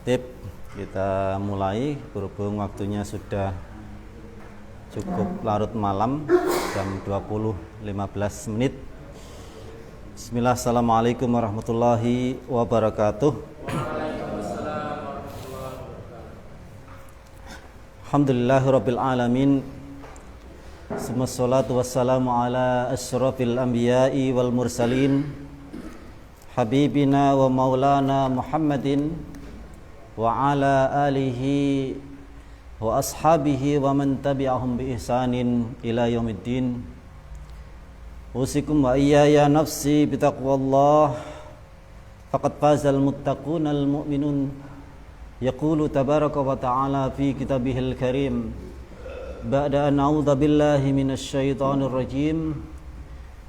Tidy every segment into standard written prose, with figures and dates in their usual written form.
tertib, kita mulai berhubung waktunya sudah cukup larut malam, jam 20.15. Bismillah, assalamualaikum warahmatullahi wabarakatuh. Alhamdulillahirabbil alamin. Wassalatu wassalamu ala asyrafil anbiya'i wal mursalin, habibina wa maulana Muhammadin wa ala alihi wa ashabihi wa man tabi'ahum bi ihsanin ila yaumiddin. Usikum wa iyaya nafsi bitaqwallah, faqad fazal muttaqunal mu'minun. Yaqulu tabaraka wa ta'ala fi kitabihil karim, ba'da an a'udzu billahi minasy syaithanir rajim.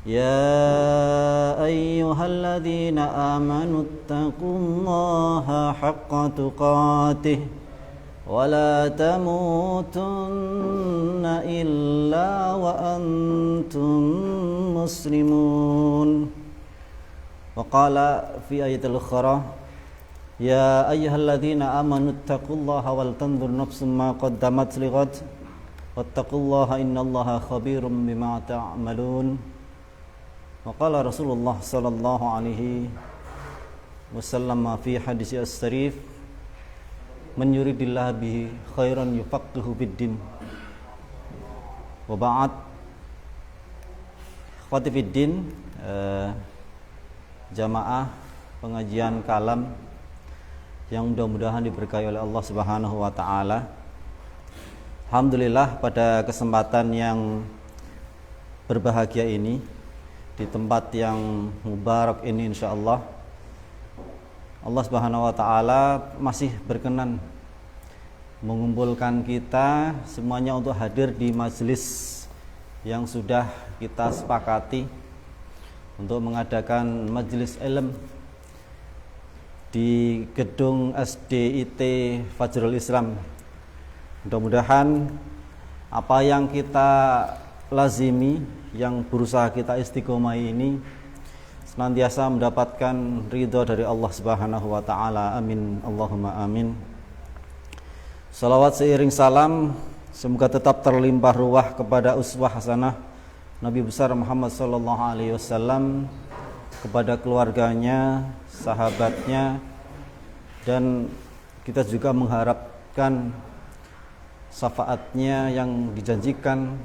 Ya ayyuhalladzina amanu taqullaha haqqa tuqatih wa la tamutunna illa wa antum muslimun. Wa qala fi ayatil ukhra, ya ayyuhalladzina amanu taqullaha wal tanzur nafsum ma qaddamat lighad wattaqullaha innallaha khabirum bima ta'malun. Wa qala Rasulullah sallallahu alaihi wasallam fi hadis as-sarif, man yuridillahu bihi khairan yufaqihu bid-din. Wa ba'd, khati fid-din, jamaah pengajian kalam yang mudah-mudahan diberkahi oleh Allah Subhanahu wa taala. Alhamdulillah, pada kesempatan yang berbahagia ini, di tempat yang mubarak ini, insyaallah Allah Subhanahu wa taala masih berkenan mengumpulkan kita semuanya untuk hadir di majelis yang sudah kita sepakati untuk mengadakan majelis ilmu di gedung SDIT Fajrul Islam. Mudah-mudahan apa yang kita lazimi, yang berusaha kita istiqomah ini senantiasa mendapatkan ridha dari Allah Subhanahu wa taala. Amin, Allahumma amin. Salawat seiring salam semoga tetap terlimpah ruah kepada uswah hasanah Nabi besar Muhammad sallallahu alaihi wasallam, kepada keluarganya, sahabatnya, dan kita juga mengharapkan syafaatnya yang dijanjikan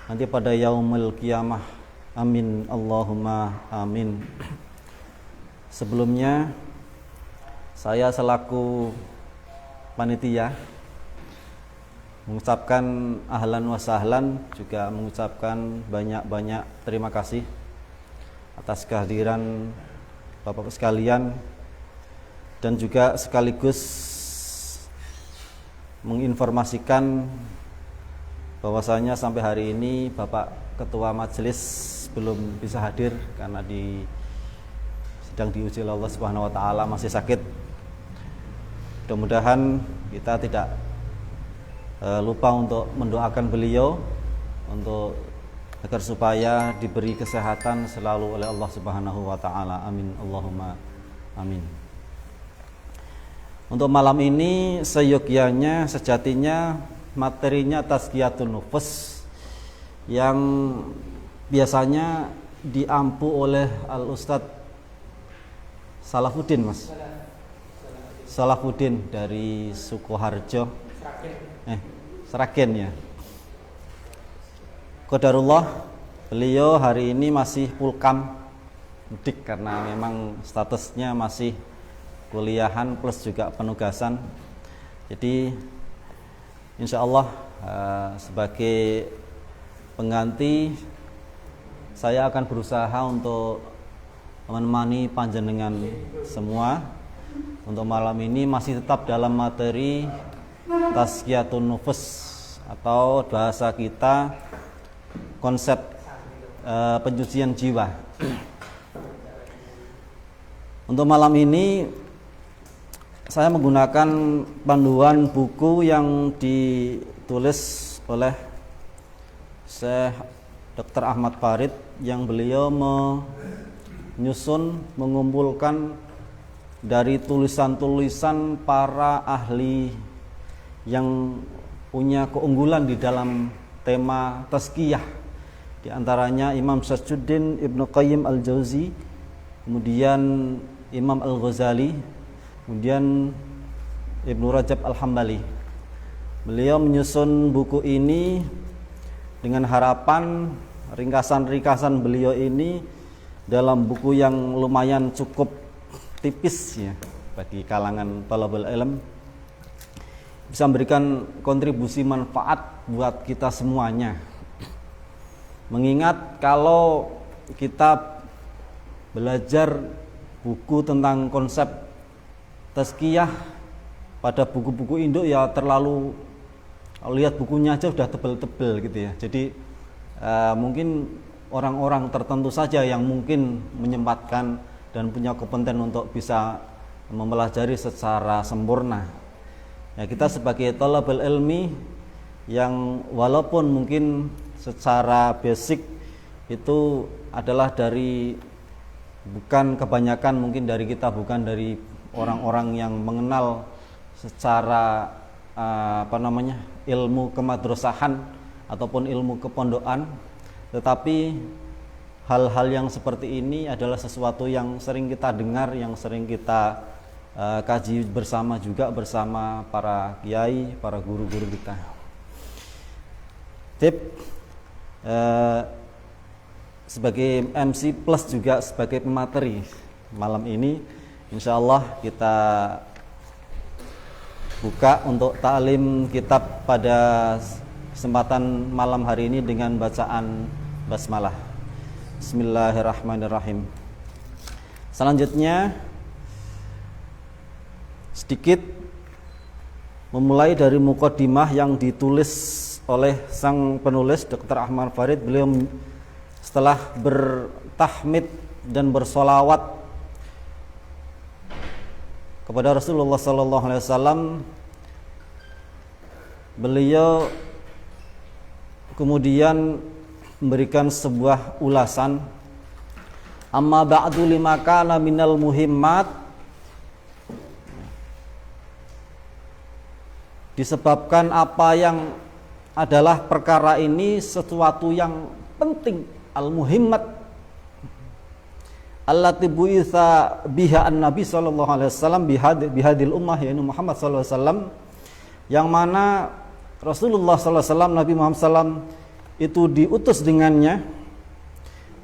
nanti pada yaumul qiyamah. Amin, Allahumma amin. Sebelumnya saya selaku panitia mengucapkan ahlan wa sahlan, juga mengucapkan banyak-banyak terima kasih atas kehadiran Bapak sekalian, dan juga sekaligus menginformasikan bahwasanya sampai hari ini Bapak Ketua Majelis belum bisa hadir karena sedang diuji oleh Allah Subhanahu wa taala, masih sakit. Mudah-mudahan kita tidak lupa untuk mendoakan beliau untuk agar supaya diberi kesehatan selalu oleh Allah Subhanahu wa taala. Amin, Allahumma amin. Untuk malam ini seyogyanya, sejatinya materinya tazkiyatun nufus yang biasanya diampu oleh Al-Ustadz Salahuddin, Mas. Salahuddin dari Sukoharjo. Sragen ya. Qadarullah, beliau hari ini masih pulkam mudik karena memang statusnya masih kuliahan plus juga penugasan. Jadi insyaallah sebagai pengganti saya akan berusaha untuk menemani panjenengan semua. Untuk malam ini masih tetap dalam materi tazkiyatun nufus, atau bahasa kita konsep pencucian jiwa. Untuk malam ini saya menggunakan panduan buku yang ditulis oleh Syekh Dr. Ahmad Farid, yang beliau mengumpulkan dari tulisan-tulisan para ahli yang punya keunggulan di dalam tema tazkiyah. Di antaranya Imam Syamsuddin Ibnu Qayyim Al-Jauzi, kemudian Imam Al-Ghazali, kemudian Ibnu Rajab Al-Hambali. Beliau menyusun buku ini dengan harapan ringkasan-ringkasan beliau ini dalam buku yang lumayan cukup tipis ya bagi kalangan thalabul ilm, bisa memberikan kontribusi manfaat buat kita semuanya. Mengingat kalau kita belajar buku tentang konsep tazkiyah pada buku-buku induk ya terlalu, lihat bukunya aja udah tebel-tebel gitu ya. Jadi mungkin orang-orang tertentu saja yang mungkin menyempatkan dan punya kompeten untuk bisa mempelajari secara sempurna. Ya, kita sebagai thalabul ilmi yang walaupun mungkin secara basic itu adalah dari, bukan kebanyakan mungkin dari kita, bukan dari orang-orang yang mengenal secara ilmu kemadrasahan ataupun ilmu kepondokan, tetapi hal-hal yang seperti ini adalah sesuatu yang sering kita dengar, yang sering kita kaji bersama juga bersama para kiai, para guru-guru kita. Tip sebagai MC plus juga sebagai pemateri malam ini, insya Allah kita buka untuk ta'lim kitab pada kesempatan malam hari ini dengan bacaan basmalah. Bismillahirrahmanirrahim. Selanjutnya sedikit memulai dari muqaddimah yang ditulis oleh sang penulis Dr. Ahmad Farid. Beliau setelah bertahmid dan bersolawat kepada Rasulullah SAW, beliau kemudian memberikan sebuah ulasan. Amma ba'du lima kana minal muhimmat, disebabkan apa yang adalah perkara ini sesuatu yang penting, al-muhimmat allati bu'itsa biha an-nabi sallallahu alaihi wasallam bihadil ummah, yaitu Muhammad sallallahu alaihi wasallam, yang mana Rasulullah sallallahu alaihi wasallam, Nabi Muhammad sallam itu diutus dengannya,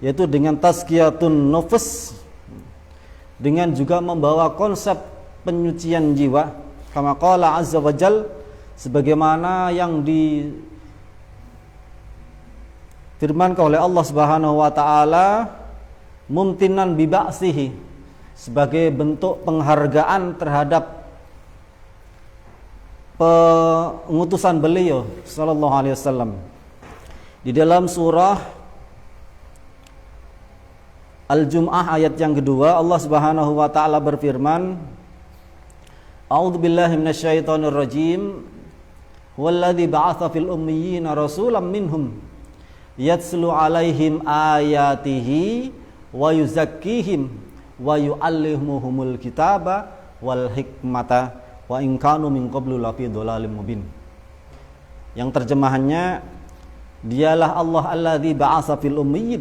yaitu dengan tazkiyatun nufus, dengan juga membawa konsep penyucian jiwa, kama qala azza wajal, sebagaimana yang difirmankan oleh Allah Subhanahu wa taala, mumtinan bi ba'sihi, sebagai bentuk penghargaan terhadap pengutusan beliau sallallahu alaihi wasallam. Di dalam surah Al-Jum'ah ayat yang kedua, Allah Subhanahu wa taala berfirman, A'udzubillahi minasyaitonir rajim. Huwallazi ba'atsa fil ummiyina rasulan minhum yatslu 'alaihim ayatihi wa yuzakkihim wa yu'allimuhumul kitaba wal hikmata wa in kanu min qablu lafi dhalalim mubin. Yang terjemahannya, dialah Allah alladzi ba'atsa fil ummiyyin,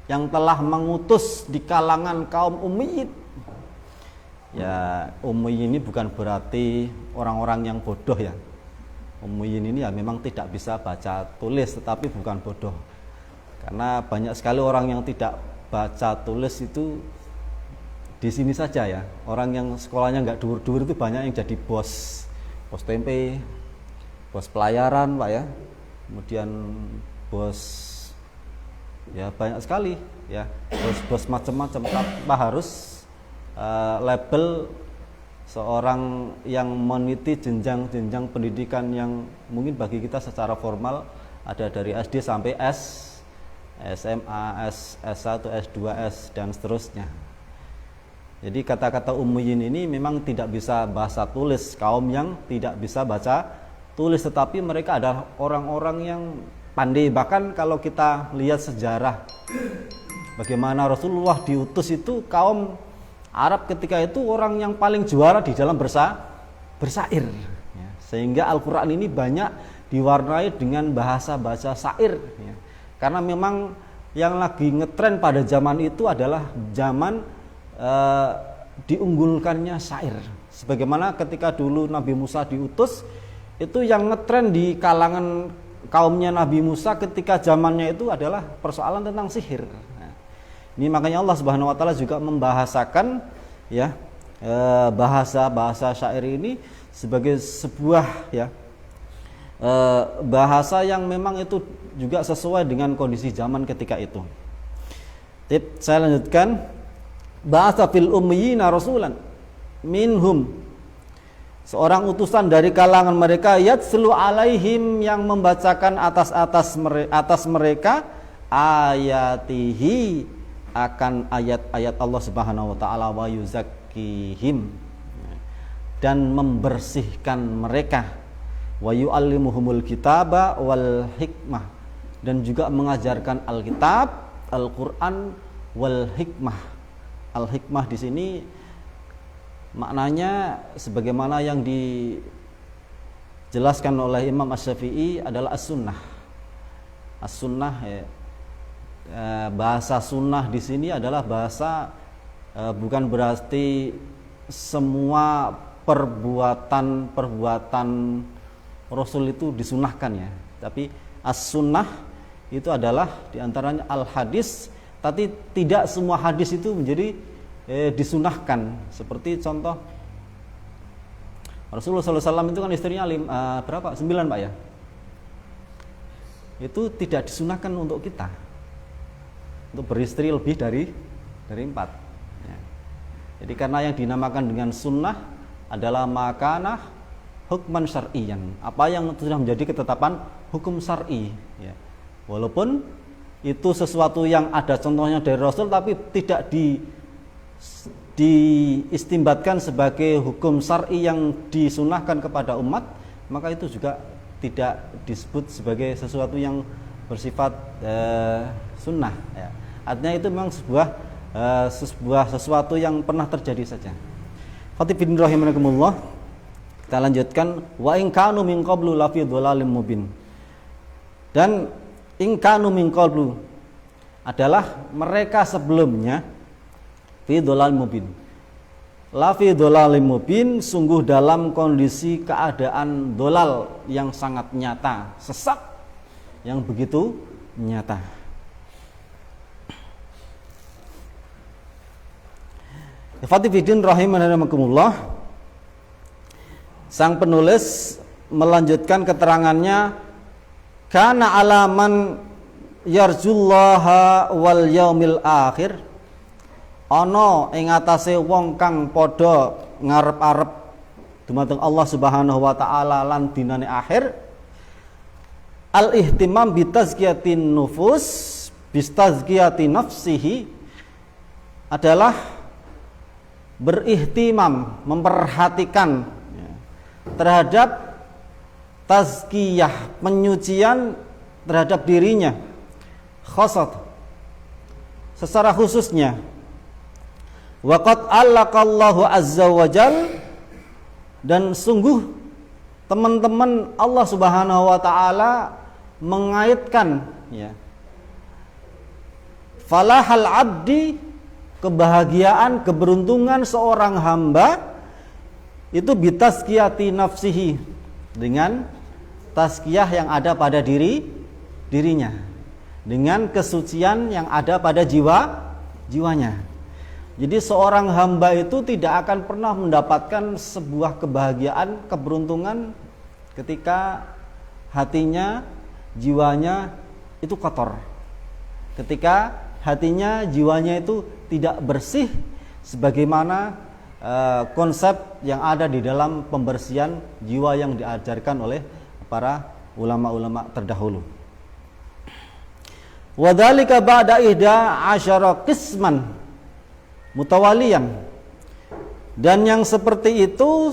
yang telah mengutus di kalangan kaum ummiyyin. Ya, ummiyyin ini bukan berarti orang-orang yang bodoh ya. Ummiyyin ini ya memang tidak bisa baca tulis, tetapi bukan bodoh. Karena banyak sekali orang yang tidak baca tulis itu di sini saja ya. Orang yang sekolahnya nggak dur-dur itu banyak yang jadi bos tempe, bos pelayaran Pak ya. Kemudian bos ya banyak sekali ya, bos macam-macam. Tanpa harus label seorang yang meniti jenjang pendidikan yang mungkin bagi kita secara formal ada dari SD sampai S, SMA, S1, S2, S dan seterusnya. Jadi kata-kata ummiyyin ini memang tidak bisa bahasa tulis, kaum yang tidak bisa baca tulis, tetapi mereka adalah orang-orang yang pandai. Bahkan kalau kita lihat sejarah bagaimana Rasulullah diutus itu, kaum Arab ketika itu orang yang paling juara di dalam bersair ya. Sehingga Al-Quran ini banyak diwarnai dengan bahasa-bahasa syair ya. Karena memang yang lagi ngetren pada zaman itu adalah zaman diunggulkannya syair. Sebagaimana ketika dulu Nabi Musa diutus, itu yang ngetren di kalangan kaumnya Nabi Musa ketika zamannya itu adalah persoalan tentang sihir. Nah, ini makanya Allah Subhanahu wa taala juga membahasakan ya bahasa syair ini sebagai sebuah ya bahasa yang memang itu juga sesuai dengan kondisi zaman ketika itu. Saya lanjutkan, ba'atsa fil ummiyina rasulan minhum, seorang utusan dari kalangan mereka, yatslu alaihim, yang membacakan atas mereka ayatihi, akan ayat-ayat Allah Subhanahu wa taala, wa yuzakkihim, dan membersihkan mereka, wa yu'allimuhumul kitaba wal hikmah, dan juga mengajarkan Alkitab, Al-Qur'an, wal hikmah. Al-hikmah di sini maknanya sebagaimana yang dijelaskan oleh Imam Asy-Syafi'i adalah as-sunnah. As-sunnah ya. Bahasa sunnah di sini adalah bahasa bukan berarti semua perbuatan Rasul itu disunahkan ya. Tapi as-sunnah itu adalah diantaranya al-hadis, tapi tidak semua hadis itu menjadi disunahkan. Seperti contoh Rasulullah SAW itu kan istrinya berapa? 9 Pak ya. Itu tidak disunahkan untuk kita untuk beristri lebih dari 4 ya. Jadi karena yang dinamakan dengan sunnah adalah makanah hukman syar'iyyan, apa yang sudah menjadi ketetapan hukum syar'i ya. Walaupun itu sesuatu yang ada contohnya dari Rasul tapi tidak diistimbatkan sebagai hukum syar'i yang disunahkan kepada umat, maka itu juga tidak disebut sebagai sesuatu yang bersifat sunnah ya. Artinya itu memang sesuatu yang pernah terjadi saja. Fatibin rahimakumullah. Kita lanjutkan, wa in kanu min qablu lafi dhalalim mubin. Dan in kanu min qablu adalah mereka sebelumnya fi dhalalim mubin. Lafi dhalalim mubin, sungguh dalam kondisi keadaan dolal yang sangat nyata, sesat yang begitu nyata. Fatibidin rahimakumullah. Sang penulis melanjutkan keterangannya, kana alaman yarjullaha wal yaumil akhir, ana ing atase wong kang padha ngarep-arep dumateng Allah Subhanahu wa taala lan dinane akhir, al ihtimam bi tazkiyatin nufus bistazkiyati nafsihi, adalah berihtimam, memperhatikan terhadap tazkiyah, penyucian terhadap dirinya, khasat secara khususnya. Waqad allaqallahu azza wajal, dan sungguh teman-teman Allah Subhanahu wa taala mengaitkan ya, falahal abdi, kebahagiaan, keberuntungan seorang hamba itu bitazkiyati nafsihi, dengan tazkiyah yang ada pada dirinya, dengan kesucian yang ada pada jiwanya. Jadi seorang hamba itu tidak akan pernah mendapatkan sebuah kebahagiaan, keberuntungan ketika hatinya, jiwanya itu kotor, ketika hatinya, jiwanya itu tidak bersih sebagaimana konsep yang ada di dalam pembersihan jiwa yang diajarkan oleh para ulama-ulama terdahulu. Wadzalika ba'da 11 qisman mutawaliyan, dan yang seperti itu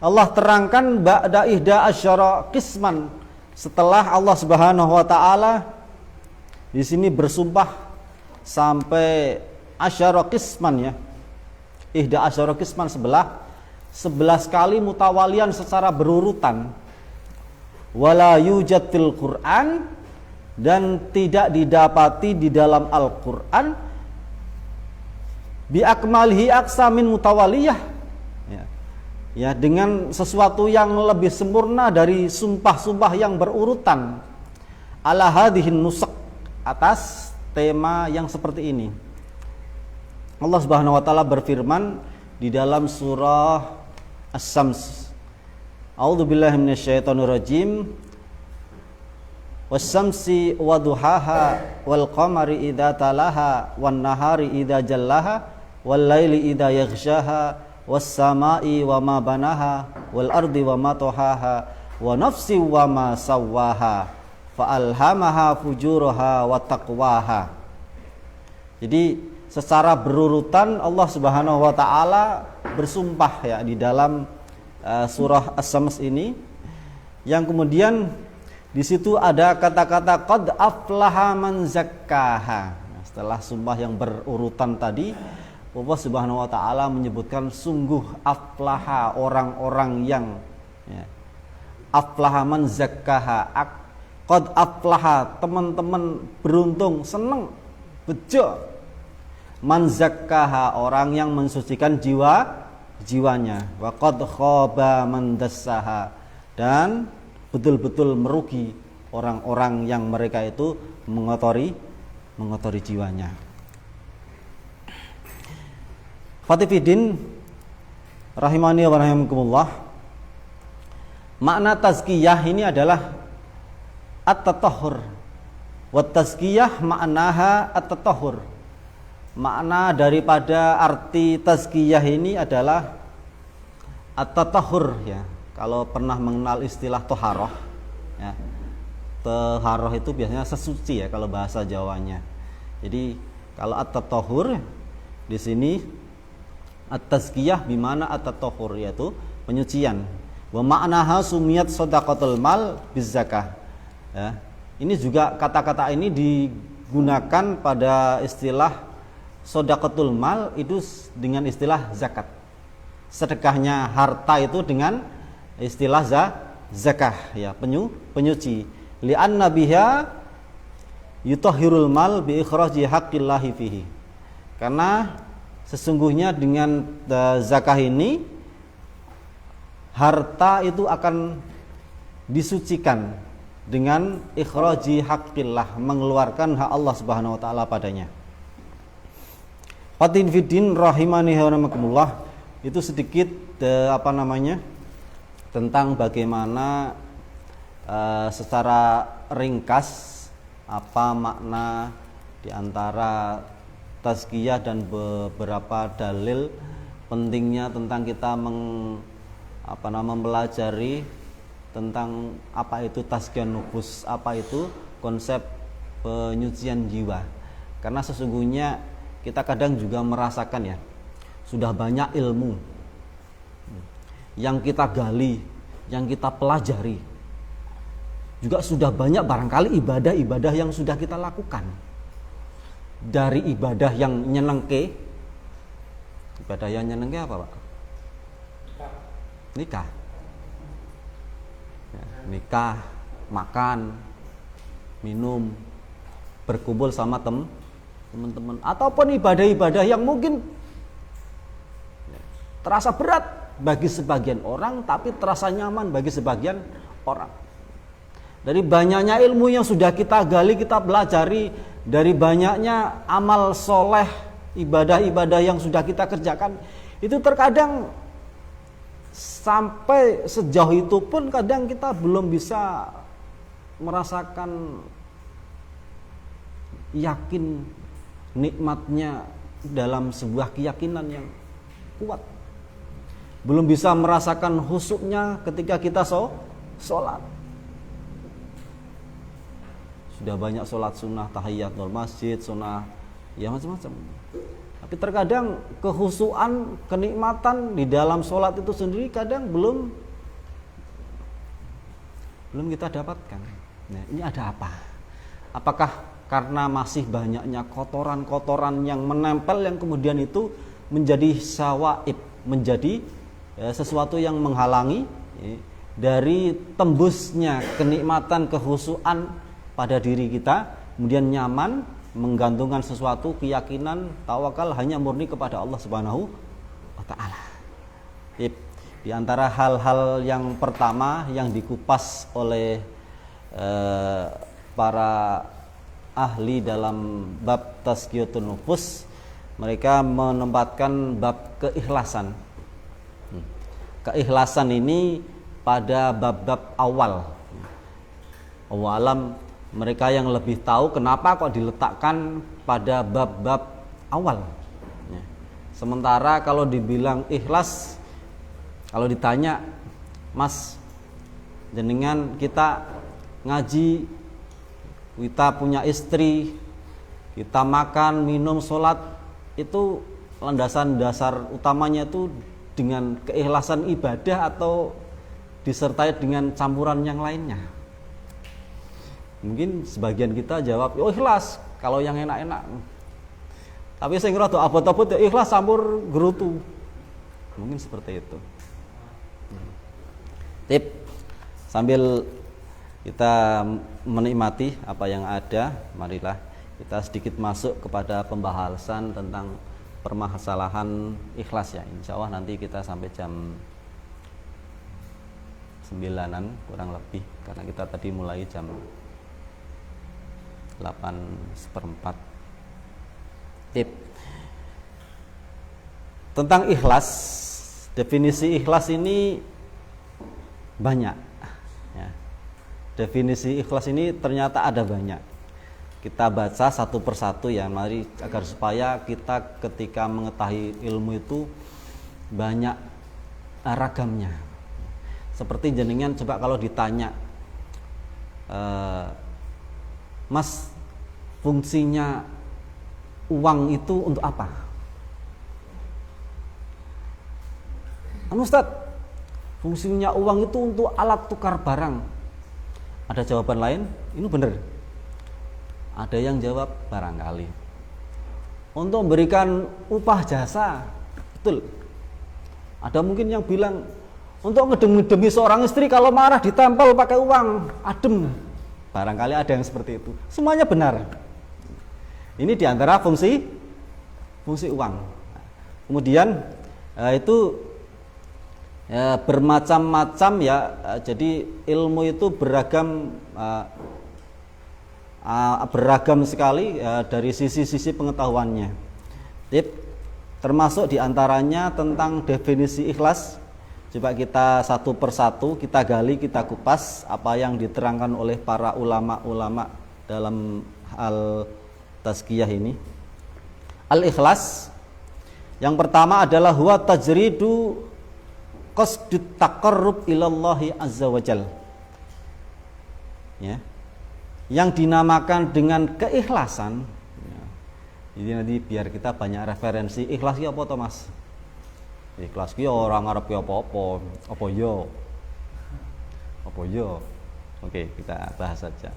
Allah terangkan ba'da 11 qisman, setelah Allah Subhanahu wa taala di sini bersumpah sampai asyara qisman ya, ihda asyara qisman 11 kali mutawalian secara berurutan. Wala yujad fil Qur'an, dan tidak didapati di dalam Al-Qur'an bi akmalihi aksa min mutawaliyah, ya, dengan sesuatu yang lebih sempurna dari sumpah-sumpah yang berurutan ala hadhihin nusaq, atas tema yang seperti ini. Allah Subhanahu wa taala berfirman di dalam surah As-Sams, A'udzubillahi minasyaitonirrajim, was-samsi waduhaha wal qamari idza talaha wan nahari idza jallaha wal laili idza yaghshaha was samai wa ma banaha wal ardi wa ma tahaha wa nafsi wa ma sawwaha fa alhamaha fujuraha wa taqwaha. Jadi secara berurutan Allah Subhanahu wa taala bersumpah, ya, di dalam surah As-Sams ini, yang kemudian di situ ada kata-kata qad aflaha man zakkaha. Setelah sumpah yang berurutan tadi, Allah Subhanahu wa taala menyebutkan sungguh aflaha orang-orang yang, ya, aflaha man zakkaha, qad aflaha teman-teman beruntung, senang, bejo, man zakkaha orang yang mensucikan jiwanya, wa qad khaba man dassaha, dan betul-betul merugi orang-orang yang mereka itu mengotori jiwanya. Fatifidin rahimani wa rahimakumullah, makna tazkiyah ini adalah at-tatahhur, wa tazkiyah maknaha at-tatahhur. Makna daripada arti tazkiyah ini adalah at-tatahhur, ya. Kalau pernah mengenal istilah toharoh, ya, toharoh itu biasanya sesuci, ya, kalau bahasa Jawanya. Jadi kalau at-tatahhur di sini at-tazkiyah bimana at-tatahhur, yaitu penyucian. Wa ma'naha sumiyat shadaqatul mal bizzakah. Ya. Ini juga kata-kata ini digunakan pada istilah shadaqatul mal itu dengan istilah zakat. Sedekahnya harta itu dengan istilah zakah, ya, penyuci. Li'anna biha yutahhirul mal bi ikhraji haqqillahi fihi. Karena sesungguhnya dengan zakah ini harta itu akan disucikan dengan ikhraji haqqillah, mengeluarkan hak Allah Subhanahu wa taala padanya. Fatin fiddin rahimani wa rahimakumullah, itu sedikit tentang bagaimana secara ringkas apa makna di antara tazkiyah dan beberapa dalil pentingnya tentang kita mempelajari tentang apa itu tazkiyah nufus, apa itu konsep penyucian jiwa. Karena sesungguhnya kita kadang juga merasakan, ya, sudah banyak ilmu yang kita gali, yang kita pelajari, juga sudah banyak barangkali ibadah-ibadah yang sudah kita lakukan. Dari ibadah yang nyenengke, ibadah yang nyenengke apa, Pak? Nikah, ya, nikah, makan, minum, berkumpul sama teman-teman, ataupun ibadah-ibadah yang mungkin terasa berat bagi sebagian orang, tapi terasa nyaman bagi sebagian orang. Dari banyaknya ilmu yang sudah kita gali, kita pelajari, dari banyaknya amal soleh, ibadah-ibadah yang sudah kita kerjakan, itu terkadang sampai sejauh itu pun kadang kita belum bisa merasakan yakin nikmatnya dalam sebuah keyakinan yang kuat. Belum bisa merasakan khusyuknya ketika kita sholat. Sudah banyak sholat sunnah, tahiyatul masjid, sunnah, ya macam-macam. Tapi terkadang kekhusyukan, kenikmatan di dalam sholat itu sendiri kadang belum kita dapatkan. Nah, ini ada apa? Apakah karena masih banyaknya kotoran-kotoran yang menempel, yang kemudian itu menjadi sawaib, menjadi sesuatu yang menghalangi dari tembusnya kenikmatan kekhusyuan pada diri kita, kemudian nyaman menggantungkan sesuatu, keyakinan, tawakal hanya murni kepada Allah Subhanahu wa taala. Di antara hal-hal yang pertama yang dikupas oleh para ahli dalam bab tazkiyatun nufus, mereka menempatkan bab keikhlasan. Keikhlasan ini pada bab-bab awal. Awalam mereka yang lebih tahu kenapa kok diletakkan pada bab-bab awal. Sementara kalau dibilang ikhlas, kalau ditanya, Mas, jenengan kita ngaji, kita punya istri, kita makan, minum, sholat, itu landasan dasar utamanya itu dengan keikhlasan ibadah atau disertai dengan campuran yang lainnya? Mungkin sebagian kita jawab, oh ikhlas kalau yang enak-enak. Tapi saya ngerasa abot-abot ya ikhlas campur gerutu. Mungkin seperti itu. Tip, sambil kita menikmati apa yang ada, marilah kita sedikit masuk kepada pembahasan tentang permasalahan ikhlas ya. Insya Allah nanti kita sampai jam 9-an kurang lebih, karena kita tadi mulai jam 8:15. Tip tentang ikhlas, definisi ikhlas ini banyak ya. Definisi ikhlas ini ternyata ada banyak. Kita baca satu persatu ya, mari, agar supaya kita ketika mengetahui ilmu itu banyak ragamnya. Seperti jenengan coba kalau ditanya, Mas, fungsinya uang itu untuk apa? Ustaz, fungsinya uang itu untuk alat tukar barang. Ada jawaban lain? Ini benar. Ada yang jawab barangkali untuk memberikan upah jasa, betul. Ada mungkin yang bilang untuk ngedemi seorang istri kalau marah ditempel pakai uang, adem. Barangkali ada yang seperti itu. Semuanya benar. Ini diantara fungsi uang. Kemudian itu bermacam-macam ya. Jadi ilmu itu beragam sekali dari sisi-sisi pengetahuannya. Termasuk diantaranya tentang definisi ikhlas. Coba kita satu persatu kita gali, kita kupas apa yang diterangkan oleh para ulama-ulama dalam hal tazkiyah ini. Al-ikhlas yang pertama adalah huwa tajridu qasdut taqarrub ilallahi azza wajal. Ya. Yang dinamakan dengan keikhlasan. Ya. Jadi nanti biar kita banyak referensi. Ikhlas ki apa to, Mas? Ikhlas ki orang ngarep ki apa-apa. Apa yo? Oke, kita bahas saja.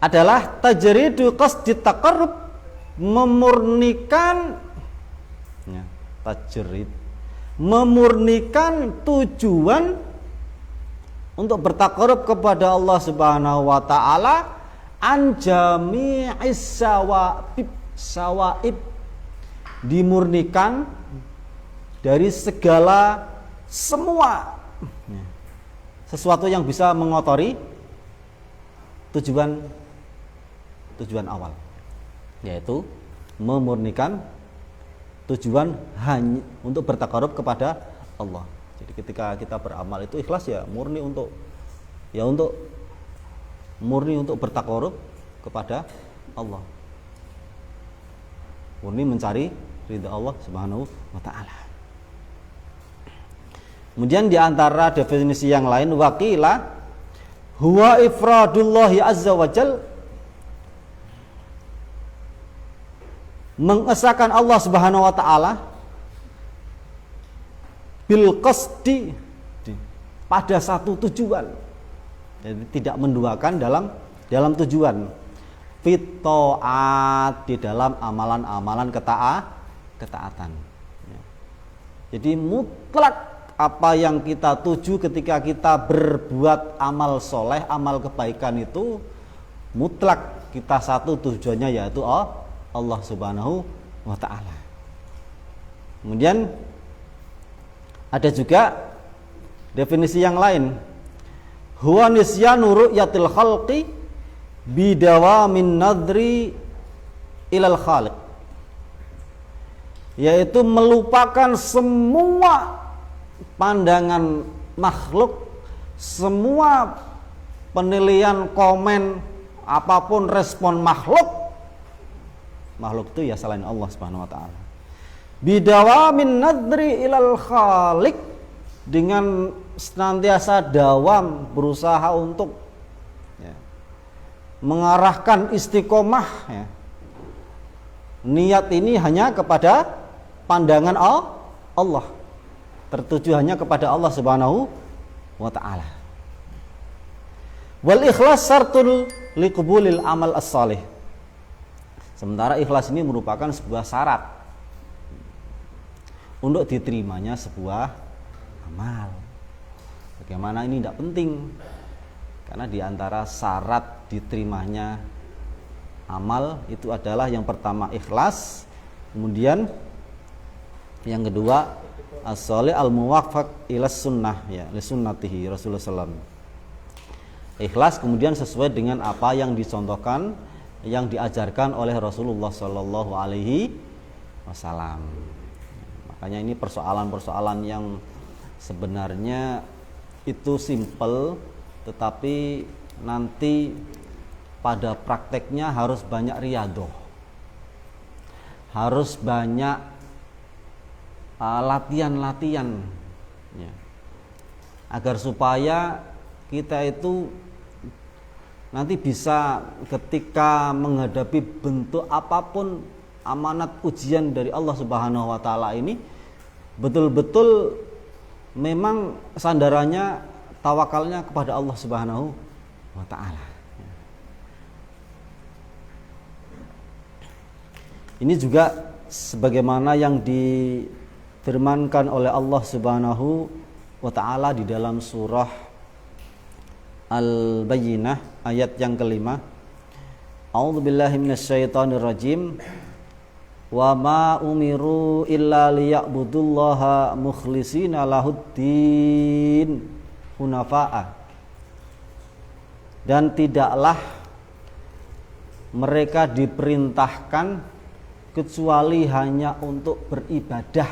Adalah tajridu qasdit taqarrub, memurnikan ya, tajrid, memurnikan tujuan untuk bertakarub kepada Allah Subhanahu wa taala an jami'is sawaib, dimurnikan dari segala semua sesuatu yang bisa mengotori tujuan awal, yaitu memurnikan tujuan hanya untuk bertakarub kepada Allah. Jadi ketika kita beramal itu ikhlas ya murni untuk bertakarub kepada Allah, murni mencari ridha Allah Subhanahu wa taala. Kemudian di antara definisi yang lain, waqila huwa ifradullahi azza wajal, mengesahkan Allah Subhanahu wa taala bil qasdi, pada satu tujuan. Jadi tidak menduakan dalam tujuan. Fit ta'at, di dalam amalan-amalan ketaatan. Jadi mutlak apa yang kita tuju ketika kita berbuat amal soleh, amal kebaikan itu mutlak kita satu tujuannya yaitu Allah Subhanahu wa ta'ala. Kemudian ada juga definisi yang lain. Huwa nisyanu ru'yatil khalqi bidawamin nadri ilal khaliq, yaitu melupakan semua pandangan makhluk, semua penilaian, komen, apapun respon makhluk itu ya selain Allah Subhanahu wa ta'ala. Bidawamin nadri ilal khaliq, dengan senantiasa dawam berusaha untuk mengarahkan istiqomah niat ini hanya kepada pandangan Allah, tertuju hanya kepada Allah Subhanahu wa ta'ala. Wal ikhlas syartul liqbulil amal as-salih. Sementara ikhlas ini merupakan sebuah syarat untuk diterimanya sebuah amal. Bagaimana ini tidak penting, karena diantara syarat diterimanya amal itu adalah yang pertama ikhlas, kemudian yang kedua as-salih al-muwaffaq ila sunnah, ya, li sunnatihi Rasulullah SAW. Ikhlas kemudian sesuai dengan apa yang dicontohkan, yang diajarkan oleh Rasulullah Sallallahu Alaihi Wasallam. Makanya ini persoalan-persoalan yang sebenarnya itu simple, tetapi nanti pada prakteknya harus banyak riyadhah, harus banyak latihan-latihan, ya, agar supaya kita itu nanti bisa ketika menghadapi bentuk apapun amanat ujian dari Allah Subhanahu wa ta'ala ini betul-betul memang sandarannya, tawakalnya kepada Allah Subhanahu wa ta'ala. Ini juga sebagaimana yang difirmankan oleh Allah Subhanahu wa ta'ala di dalam surah Al-Bayyinah ayat yang kelima. A'udzubillahi minasyaitonirrajim. Wa ma umiru illa liya'budullaha mukhlishina lahuddin hunafa'a. Dan tidaklah mereka diperintahkan kecuali hanya untuk beribadah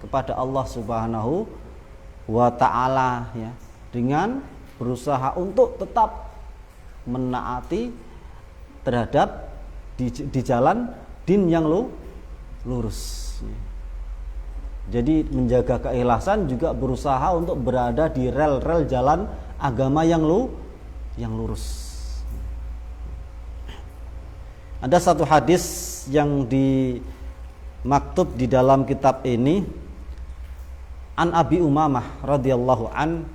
kepada Allah Subhanahu wa ta'ala, ya, dengan berusaha untuk tetap menaati terhadap di jalan din yang lurus. Jadi menjaga keikhlasan juga berusaha untuk berada di rel-rel jalan agama yang lurus. Ada satu hadis yang dimaktub di dalam kitab ini, an Abi Umamah radhiyallahu an.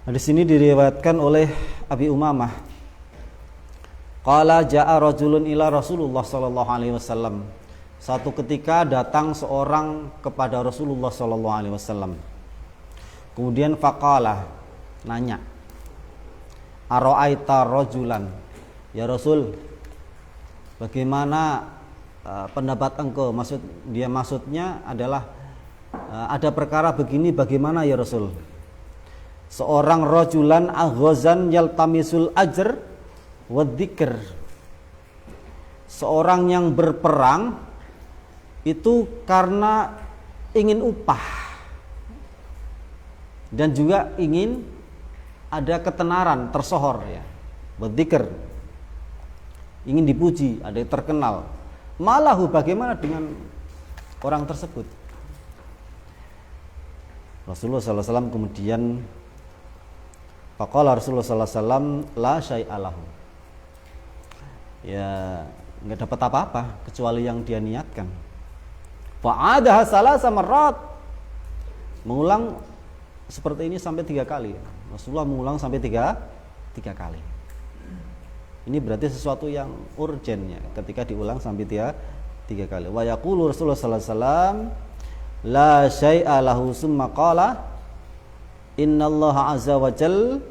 Di sini diriwayatkan oleh Abi Umamah. Qala jaa rajulun ila Rasulullah sallallahu alaihi wasallam. Satu ketika datang seorang kepada Rasulullah sallallahu alaihi wasallam. Kemudian faqala, nanya, ara'aita rajulan, ya Rasul, bagaimana pendapat engkau? Maksudnya adalah ada perkara begini, bagaimana ya Rasul? Seorang rajulan aghazan yaltamisul ajr wa dzikr. Seorang yang berperang itu karena ingin upah dan juga ingin ada ketenaran, tersohor, ya. Wa dzikr, ingin dipuji, ada yang terkenal. Malahu, bagaimana dengan orang tersebut? Rasulullah SAW kemudian faqala Rasulullah SAW la syai'alahu, ya nggak dapat apa-apa kecuali yang dia niatkan. Fa'adaha salasa marrat, mengulang seperti ini sampai 3 kali. Rasulullah mengulang sampai tiga kali. Ini berarti sesuatu yang urgent, ya, ketika diulang sampai 3 3 kali. Wa yaqulu Rasulullah sallallahu alaihi wasallam la syai'a lahu summa qala innallaha azza wa jal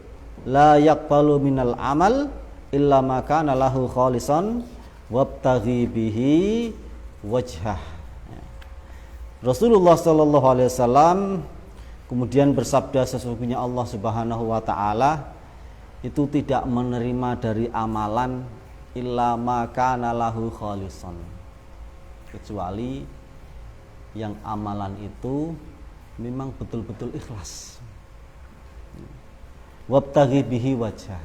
la yaqbalu minal amal illa ma kana lahu khalisan wabtaghi bihi wajhah. Rasulullah sallallahu alaihi wasallam kemudian bersabda, sesungguhnya Allah Subhanahu wa taala itu tidak menerima dari amalan illa ma kana lahu khalisan, kecuali yang amalan itu memang betul-betul ikhlas. Wabtaghi bihi wajhah,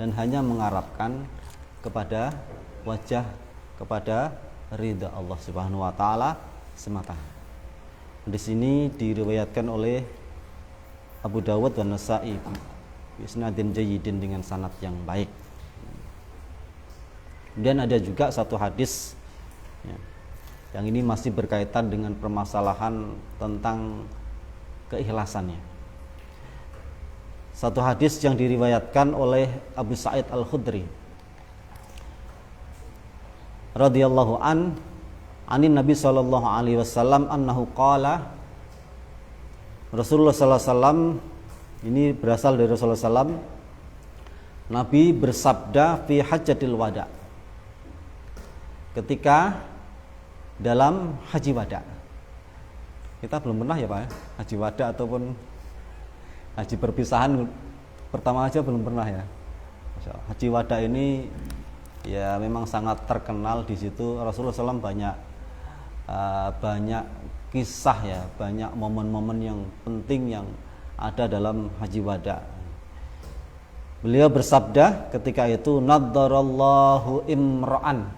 dan hanya mengharapkan kepada wajah, kepada ridha Allah Subhanahu wa taala semata. Di sini diriwayatkan oleh Abu Dawud dan Nasa'i isnadin jayyidin, dengan sanad yang baik. Kemudian ada juga satu hadis ya, yang ini masih berkaitan dengan permasalahan tentang keikhlasannya. Satu hadis yang diriwayatkan oleh Abu Sa'id Al-Khudri radhiyallahu anin Nabi sallallahu alaihi wasallam annahu qala, Rasulullah sallallahu alaihi wasallam, ini berasal dari Rasulullah sallallahu alaihi wasallam, Nabi bersabda fi hajjatil wada, ketika dalam haji wada. Kita belum pernah ya Pak ya, haji wada ataupun haji perpisahan pertama aja belum pernah ya. Haji wada ini ya memang sangat terkenal. Di situ Rasulullah SAW banyak kisah ya, banyak momen-momen yang penting yang ada dalam haji wada. Beliau bersabda ketika itu, naddarallahu imra'an,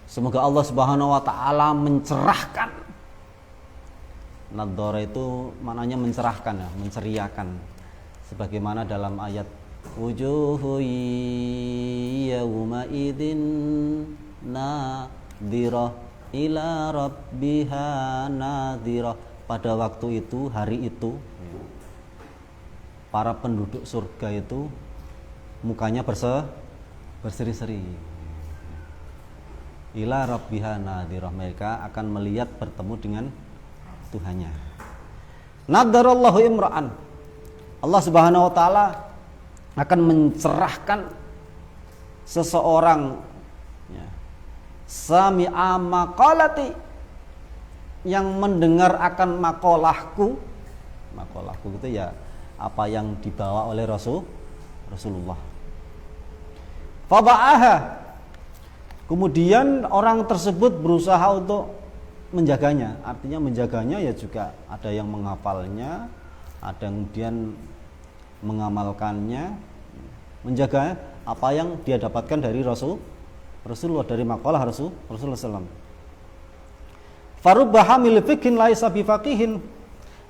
semoga Allah Subhanahu wa taala mencerahkan. Naddara itu maknanya mencerahkan ya, menceriakan, sebagaimana dalam ayat wujuhu yawma idzin nadhirah ila rabbiha nadhirah. Pada waktu itu, hari itu, para penduduk surga itu mukanya berseri-seri. Ila rabbiha nadhirah, mereka akan melihat, bertemu dengan Tuhannya. Naddarallahu imra'an, Allah Subhanahu wa taala akan mencerahkan seseorang ya, sami'a maqalati, yang mendengar akan makolahku. Makolahku itu ya apa yang dibawa oleh Rasulullah. Faba'aha, kemudian orang tersebut berusaha untuk menjaganya. Artinya menjaganya ya juga ada yang menghafalnya, ada yang kemudian mengamalkannya, menjaga apa yang dia dapatkan dari Rasulullah, dari makalah Rasulullah SAW. Farubba hamil fiqhin laisa bifaqihin,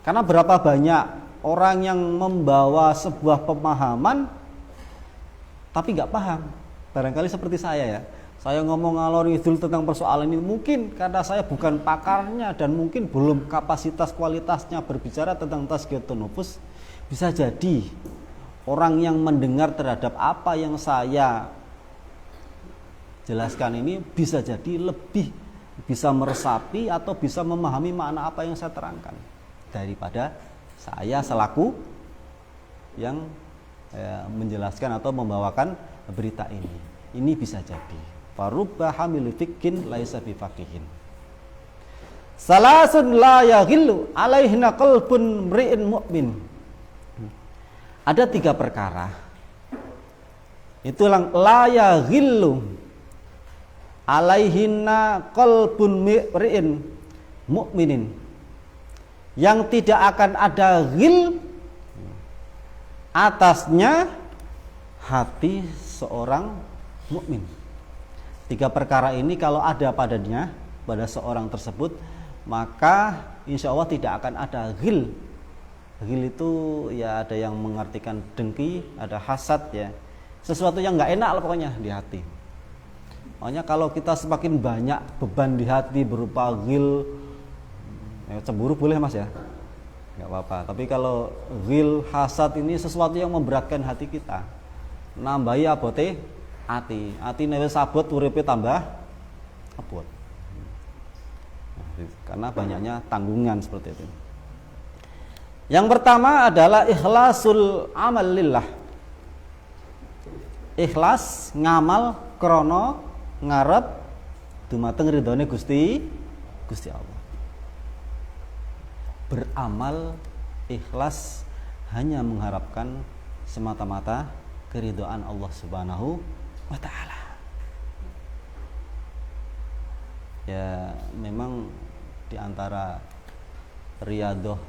karena berapa banyak orang yang membawa sebuah pemahaman tapi nggak paham. Barangkali seperti saya ya. Saya ngomong ngalor ngidul tentang persoalan ini mungkin karena saya bukan pakarnya dan mungkin belum kapasitas kualitasnya berbicara tentang tazkiyatun nufus. Bisa jadi orang yang mendengar terhadap apa yang saya jelaskan ini bisa jadi lebih bisa meresapi atau bisa memahami makna apa yang saya terangkan daripada saya selaku yang menjelaskan atau membawakan berita ini. Ini bisa jadi. Farubba hamil fiqhin laisa bifaqihin. Salasun la yaghillu alaihna qalbun mri'in mu'min. Ada 3 perkara. Itu la yaghillu alaihina qalbun mri'in mu'minin. Yang tidak akan ada ghil atasnya hati seorang mukmin. 3 perkara ini kalau ada padanya, pada seorang tersebut, maka insya Allah tidak akan ada ghil. Ghil itu ya ada yang mengartikan dengki, ada hasad ya, sesuatu yang nggak enak lah pokoknya di hati. Makanya kalau kita semakin banyak beban di hati berupa ghil, cemburu boleh mas ya, nggak apa-apa. Tapi kalau ghil, hasad ini sesuatu yang memberatkan hati kita, nambahi abote ati newe sabot uripe tambah abot. Karena banyaknya tanggungan seperti itu. Yang pertama adalah ikhlasul amal lillah. Ikhlas ngamal krana ngarep dumateng ridhone Gusti Allah. Beramal ikhlas hanya mengharapkan semata-mata keridhaan Allah Subhanahu wa taala. Ya, memang di antara riyadhah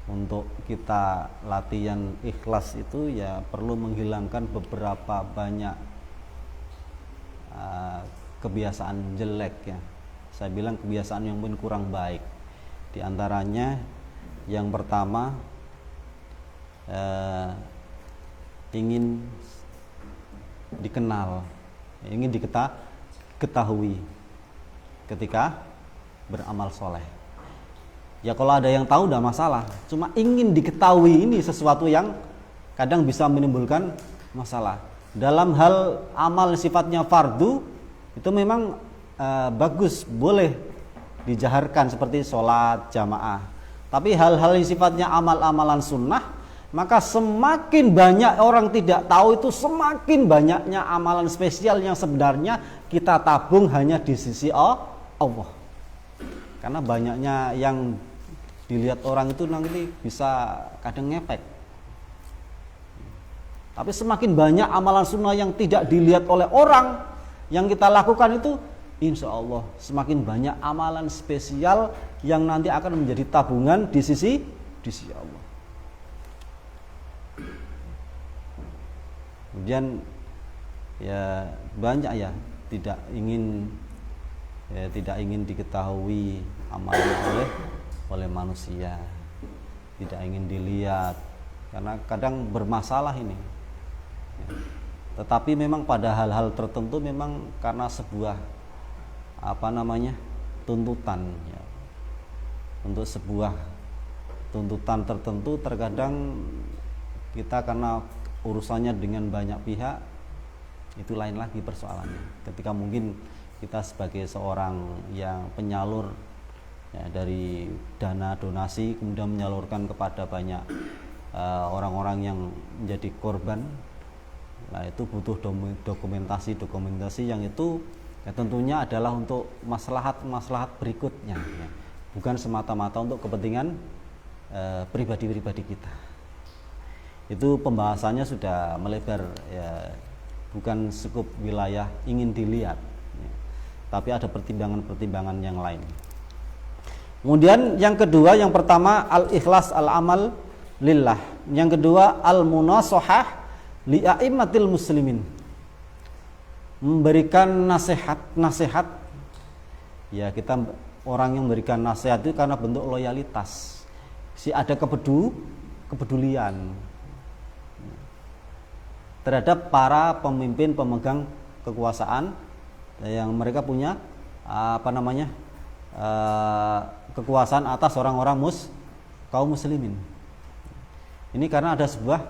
untuk kita latihan ikhlas itu ya perlu menghilangkan beberapa banyak kebiasaan jelek ya. Saya bilang kebiasaan yang mungkin kurang baik. Di antaranya yang pertama ingin dikenal, ingin diketahui ketika beramal soleh. Ya kalau ada yang tahu tidak masalah, cuma ingin diketahui ini sesuatu yang kadang bisa menimbulkan masalah. Dalam hal amal sifatnya fardu itu memang bagus, boleh dijaharkan seperti sholat jamaah. Tapi hal-hal yang sifatnya amal-amalan sunnah, maka semakin banyak orang tidak tahu itu semakin banyaknya amalan spesial yang sebenarnya kita tabung hanya di sisi Allah. Karena banyaknya yang dilihat orang itu nanti bisa kadang ngepek. Tapi semakin banyak amalan sunnah yang tidak dilihat oleh orang yang kita lakukan itu, insya Allah semakin banyak amalan spesial yang nanti akan menjadi tabungan di sisi Allah. Kemudian ya banyak ya tidak ingin diketahui amalan oleh manusia, tidak ingin dilihat karena kadang bermasalah ini. Tetapi memang pada hal-hal tertentu memang karena sebuah tuntutan ya. Untuk sebuah tuntutan tertentu terkadang kita karena urusannya dengan banyak pihak itu lain lagi persoalannya. Ketika mungkin kita sebagai seorang yang penyalur ya, dari dana donasi kemudian menyalurkan kepada banyak orang-orang yang menjadi korban, nah itu butuh dokumentasi yang itu ya tentunya adalah untuk maslahat berikutnya ya. Bukan semata-mata untuk kepentingan pribadi-pribadi kita. Itu pembahasannya sudah melebar ya, bukan cukup wilayah ingin dilihat ya. Tapi ada pertimbangan-pertimbangan yang lain. Kemudian yang kedua, yang pertama al-ikhlas al-amal lillah. Yang kedua al-munasahah li'a'immatil muslimin. Memberikan nasihat ya, kita orang yang memberikan nasihat itu karena bentuk loyalitas. Ada kepedulian terhadap para pemimpin pemegang kekuasaan yang mereka punya kekuasaan atas orang-orang kaum muslimin. Ini karena ada sebuah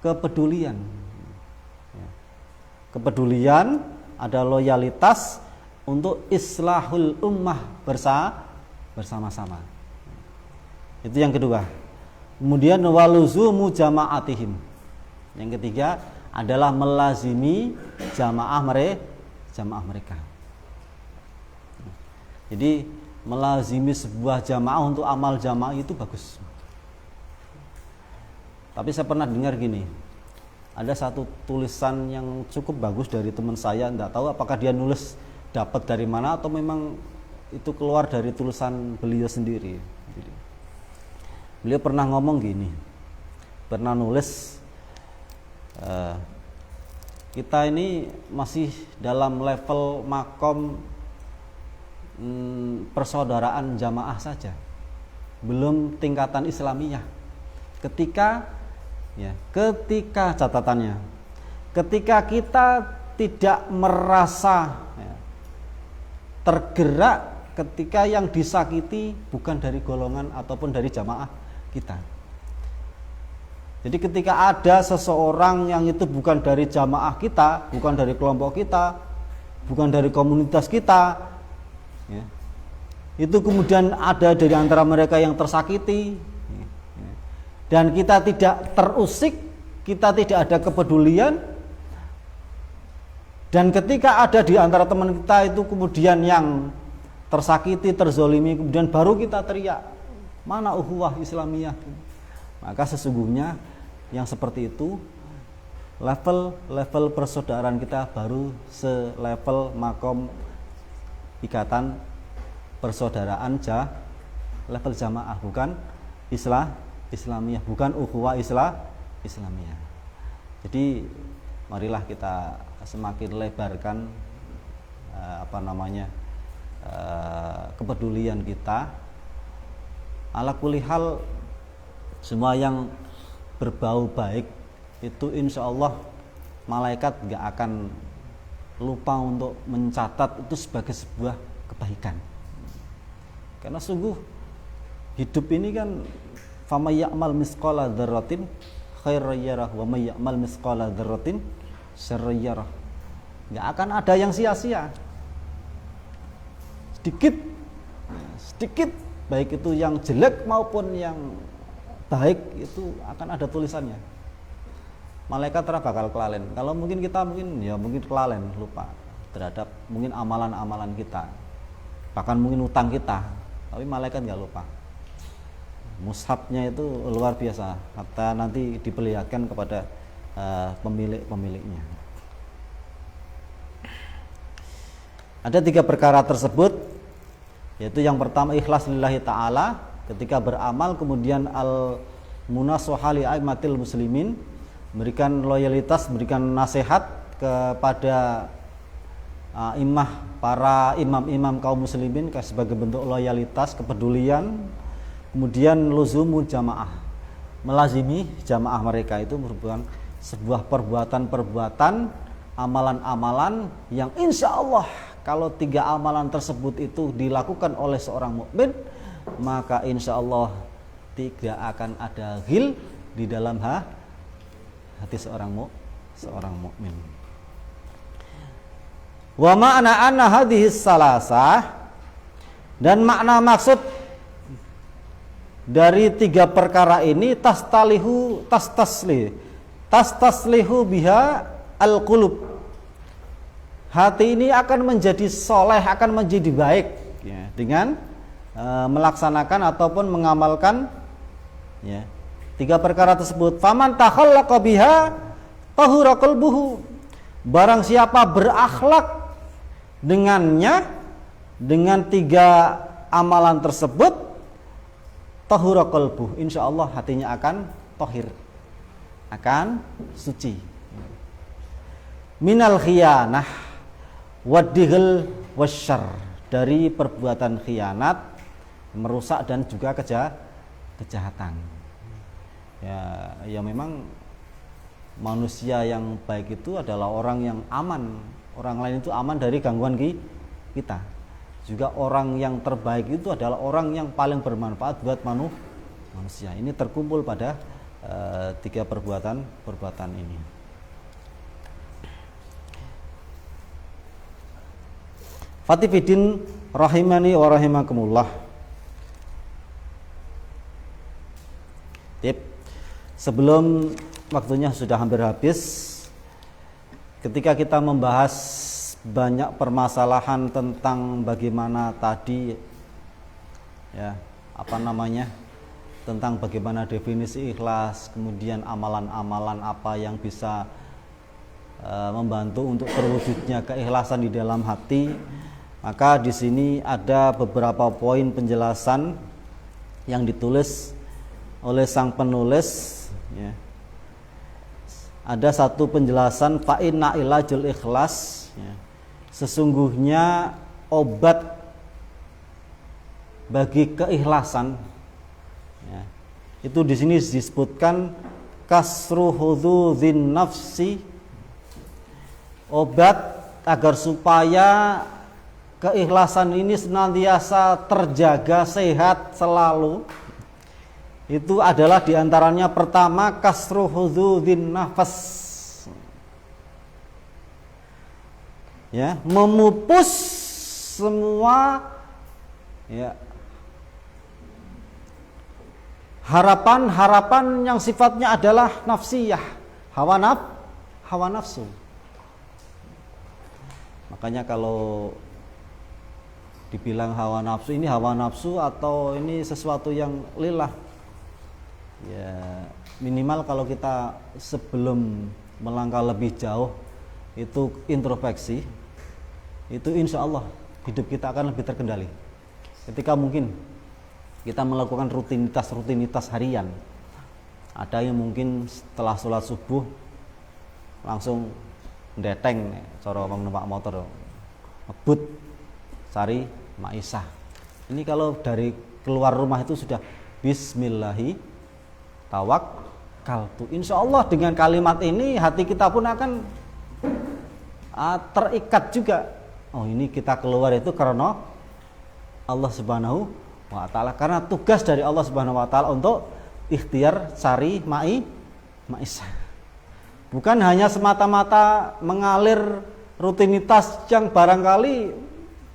kepedulian. Kepedulian, ada loyalitas untuk islahul ummah bersama-sama. Itu yang kedua. Kemudian waluzumu jama'atihim. Yang ketiga adalah melazimi jamaah mereka. Jadi melazimi sebuah jamaah untuk amal jamaah itu bagus. Tapi saya pernah dengar gini, ada satu tulisan yang cukup bagus dari teman saya, tidak tahu apakah dia nulis dapat dari mana atau memang itu keluar dari tulisan beliau sendiri. Beliau pernah ngomong gini, pernah nulis, kita ini masih dalam level makom persaudaraan jamaah saja, belum tingkatan Islamiyah. Ketika catatannya, ketika kita tidak merasa tergerak ketika yang disakiti bukan dari golongan ataupun dari jamaah kita. Jadi ketika ada seseorang yang itu bukan dari jamaah kita, bukan dari kelompok kita, bukan dari komunitas kita, ya, itu kemudian ada dari antara mereka yang tersakiti, dan kita tidak terusik, kita tidak ada kepedulian, dan ketika ada di antara teman kita itu kemudian yang tersakiti, terzolimi, kemudian baru kita teriak, mana ukhuwah Islamiyah? Maka sesungguhnya yang seperti itu level persaudaraan kita baru selevel makom ikatan persaudaraan level jamaah, bukan Islamiyah, bukan ukhuwah Islamiyah. Jadi marilah kita semakin lebarkan kepedulian kita. Ala kulli hal, semua yang berbau baik itu insya Allah malaikat gak akan lupa untuk mencatat itu sebagai sebuah kebaikan. Karena sungguh hidup ini kan famay ya'mal misqala dzarratin khairan yarah wa may ya'mal misqala dzarratin syarran yarah. Gak akan ada yang sia-sia. Sedikit baik itu yang jelek maupun yang baik itu akan ada tulisannya. Malaikat bakal kelalen. Kalau mungkin kita mungkin kelalen, lupa terhadap mungkin amalan-amalan kita, bahkan mungkin utang kita, tapi malaikat nggak lupa. Mushafnya itu luar biasa, kata nanti diperlihatkan kepada pemiliknya. Ada 3 perkara tersebut, yaitu yang pertama ikhlas lillahi ta'ala ketika beramal, kemudian al-munasahah li aimatil muslimin, memberikan loyalitas, memberikan nasihat kepada para imam-imam kaum muslimin sebagai bentuk loyalitas, kepedulian. Kemudian luzumu jamaah, melazimi jamaah mereka, itu merupakan sebuah perbuatan-perbuatan, amalan-amalan yang insya Allah kalau 3 amalan tersebut itu dilakukan oleh seorang mukmin, maka insya Allah tidak akan ada ghil di dalam hati seorang mukmin. Wa ma'na anna hadhihi salasah, dan makna maksud dari 3 perkara ini tastaslihu biha al-qulub. Hati ini akan menjadi soleh, akan menjadi baik ya, dengan melaksanakan ataupun mengamalkan ya 3 perkara tersebut. Faman takhallaqa biha tahura qalbuhu. Barang siapa berakhlak dengannya, dengan 3 amalan tersebut, tahura qalbuhu, insyaallah hatinya akan tahir, akan suci. Minal khiyanah waddighil wasyarr, dari perbuatan khianat, merusak dan juga kejahatan. Ya memang manusia yang baik itu adalah orang yang aman. Orang lain itu aman dari gangguan kita. Juga orang yang terbaik itu adalah orang yang paling bermanfaat buat manusia. Ini terkumpul pada 3 perbuatan ini. Fatifidin rahimani wa rahimakumullah. Sebelum waktunya sudah hampir habis, ketika kita membahas banyak permasalahan tentang bagaimana tadi tentang bagaimana definisi ikhlas, kemudian amalan-amalan apa yang bisa membantu untuk terwujudnya keikhlasan di dalam hati, maka di sini ada beberapa poin penjelasan yang ditulis oleh sang penulis ya. Ada satu penjelasan, fa inna ilajul ikhlas ya. Sesungguhnya obat bagi keikhlasan ya, itu di sini disebutkan kasru hudzudzin nafsi, obat agar supaya keikhlasan ini senantiasa terjaga sehat selalu. Itu adalah diantaranya pertama kasru hudzudzin nafas, ya, memupus semua ya harapan-harapan yang sifatnya adalah nafsiyah, hawa nafsu. Makanya kalau dibilang hawa nafsu, ini hawa nafsu atau ini sesuatu yang lillah, ya minimal kalau kita sebelum melangkah lebih jauh itu introspeksi, itu insya Allah hidup kita akan lebih terkendali. Ketika mungkin kita melakukan rutinitas harian, ada yang mungkin setelah sholat subuh langsung ndeteng, cara ngomong numpak motor, ngebut cari maisah. Ini kalau dari keluar rumah itu sudah bismillahi tawakkaltu. Insya Allah dengan kalimat ini hati kita pun akan terikat juga. Oh, ini kita keluar itu karena Allah Subhanahu wa ta'ala, karena tugas dari Allah Subhanahu wa ta'ala untuk ikhtiar cari maisah. Bukan hanya semata-mata mengalir rutinitas yang barangkali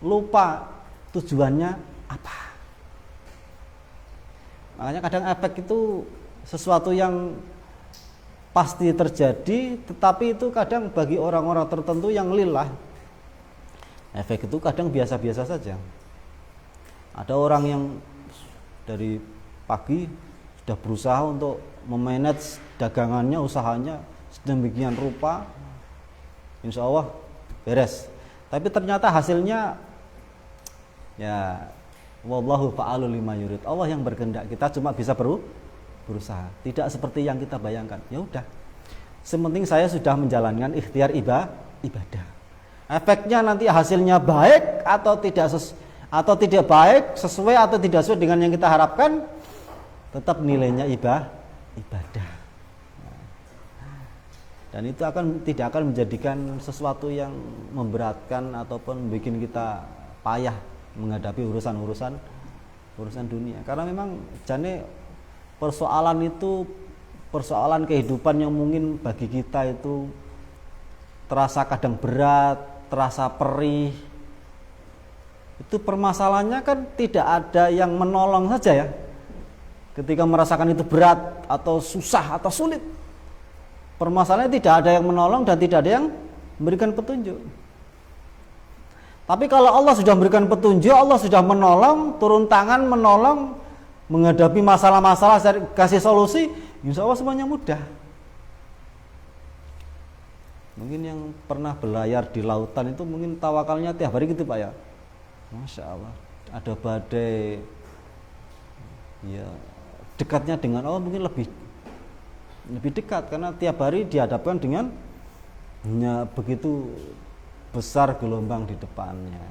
lupa tujuannya apa. Makanya kadang efek itu sesuatu yang pasti terjadi, tetapi itu kadang bagi orang-orang tertentu yang lillah, efek itu kadang biasa-biasa saja. Ada orang yang dari pagi sudah berusaha untuk memanage dagangannya, usahanya sedemikian rupa, insya Allah beres. Tapi ternyata hasilnya ya wallahu fa'alul lima yurid. Allah yang berkehendak, kita cuma bisa berusaha. Tidak seperti yang kita bayangkan. Ya udah. Sementing saya sudah menjalankan ikhtiar ibadah. Efeknya nanti hasilnya baik atau tidak baik, sesuai atau tidak sesuai dengan yang kita harapkan, tetap nilainya ibadah. Dan itu tidak akan menjadikan sesuatu yang memberatkan ataupun bikin kita payah menghadapi urusan dunia. Karena memang jane persoalan kehidupan yang mungkin bagi kita itu terasa kadang berat, terasa perih. Itu permasalahannya kan tidak ada yang menolong saja ya. Ketika merasakan itu berat atau susah atau sulit, permasalahannya tidak ada yang menolong dan tidak ada yang memberikan petunjuk. Tapi kalau Allah sudah memberikan petunjuk, Allah sudah menolong, turun tangan menolong, menghadapi masalah-masalah, kasih solusi, insya Allah semuanya mudah. Mungkin yang pernah berlayar di lautan itu mungkin tawakalnya tiap hari gitu Pak ya. Masya Allah, ada badai, ya dekatnya dengan Allah mungkin lebih dekat, karena tiap hari dihadapkan dengan begitu besar gelombang di depannya,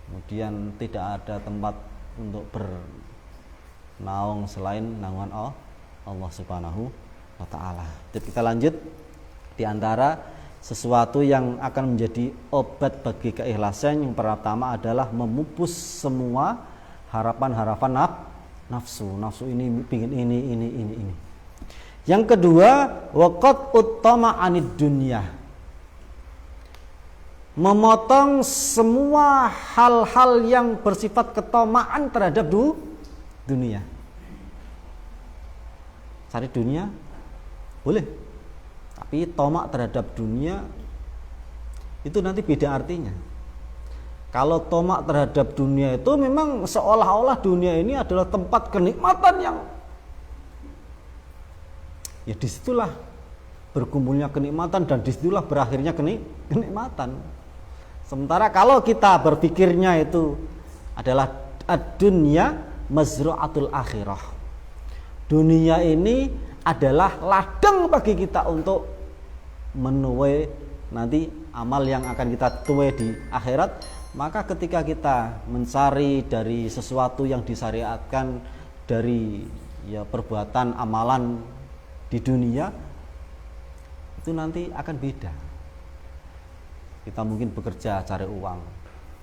kemudian tidak ada tempat untuk bernaung selain naungan Allah Subhanahu wa ta'ala. Kita lanjut. Di antara sesuatu yang akan menjadi obat bagi keikhlasan, yang pertama adalah memupus semua harapan-harapan nafsu ini pingin ini. Yang kedua, waqat uttama anid dunya, memotong semua hal-hal yang bersifat ketamaan terhadap dunia. Cari dunia boleh, tapi tomak terhadap dunia itu nanti beda artinya. Kalau tomak terhadap dunia itu memang seolah-olah dunia ini adalah tempat kenikmatan yang ya disitulah berkumpulnya kenikmatan dan disitulah berakhirnya kenikmatan. Sementara kalau kita berpikirnya itu adalah ad-dunya mazru'atul akhirah, dunia ini adalah ladang bagi kita untuk menuai nanti amal yang akan kita tuai di akhirat. Maka ketika kita mencari dari sesuatu yang disyariatkan dari ya perbuatan amalan di dunia, itu nanti akan beda. Kita mungkin bekerja cari uang,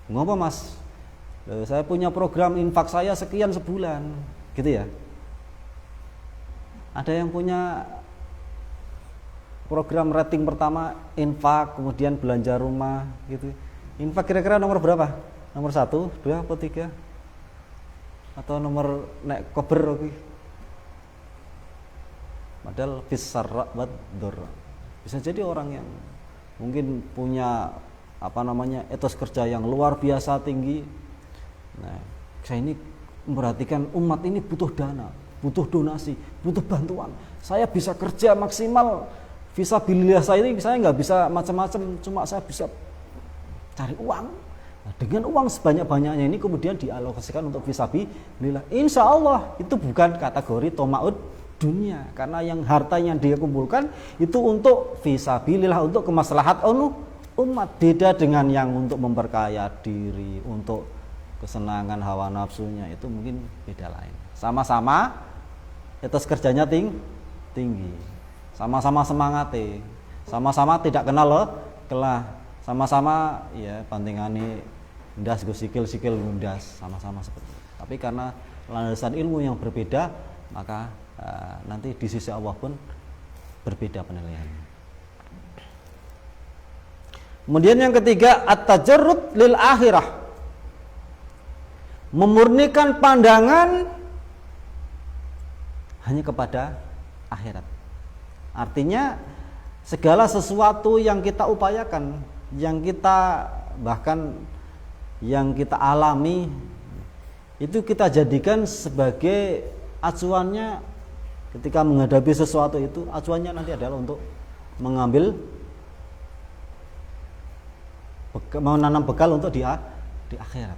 ngapa mas? Saya punya program infak saya sekian sebulan, gitu ya. Ada yang punya program rating pertama infak, kemudian belanja rumah, gitu. Infak kira-kira nomor berapa? Nomor 1, 2, atau 3? Atau nomor nek kober oke? Padahal fisarra wad dzarra. Bisa jadi orang yang mungkin punya etos kerja yang luar biasa tinggi. Nah, saya ini memperhatikan umat ini butuh dana, butuh donasi, butuh bantuan. Saya bisa kerja maksimal fisabilillah, saya nggak bisa macam-macam, cuma saya bisa cari uang. Nah, dengan uang sebanyak-banyaknya ini kemudian dialokasikan untuk fisabilillah. Insya Allah itu bukan kategori tomaud dunia, karena yang harta yang dia kumpulkan itu untuk fisabilillah, untuk kemaslahat umat. Beda dengan yang untuk memperkaya diri, untuk kesenangan hawa nafsunya, itu mungkin beda lain. Sama-sama etos kerjanya tinggi, sama-sama semangatnya, sama-sama tidak kenal kelah, sama-sama ya pantingane ndas go sikil ngundas, sama-sama seperti itu. Tapi karena landasan ilmu yang berbeda, maka nanti di sisi Allah pun berbeda penilaiannya. Kemudian yang ketiga, at-tajarrud lil akhirah, memurnikan pandangan hanya kepada akhirat. Artinya segala sesuatu yang kita upayakan, yang kita bahkan yang kita alami, itu kita jadikan sebagai acuannya ketika menghadapi sesuatu itu. Acuannya nanti adalah untuk menanam bekal untuk di akhirat,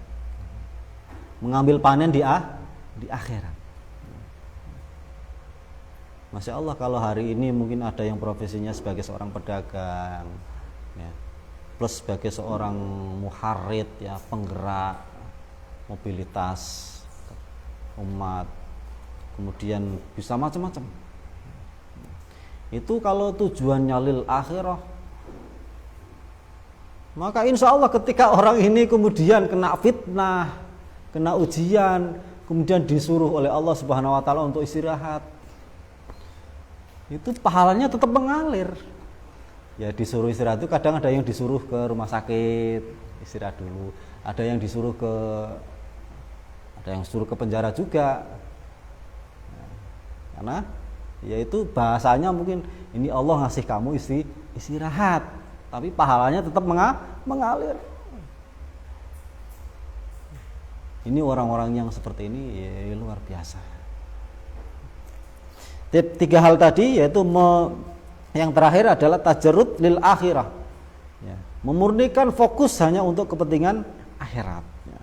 mengambil panen di akhirat. Masya Allah, kalau hari ini mungkin ada yang profesinya sebagai seorang pedagang, ya, plus sebagai seorang muharrid, ya, penggerak mobilitas umat, kemudian bisa macam-macam. Itu kalau tujuannya lil akhirah, maka insya Allah ketika orang ini kemudian kena fitnah, kena ujian, kemudian disuruh oleh Allah Subhanahu wa taala untuk istirahat, itu pahalanya tetap mengalir. Ya, disuruh istirahat itu kadang ada yang disuruh ke rumah sakit, istirahat dulu, ada yang disuruh ke penjara juga. Nah, karena yaitu bahasanya mungkin ini Allah ngasih kamu istirahat, tapi pahalanya tetap mengalir. Ini orang-orang yang seperti ini ya, luar biasa. Tiga hal tadi, yaitu yang terakhir adalah tajarrud lil akhirah, ya, memurnikan fokus hanya untuk kepentingan akhirat, ya.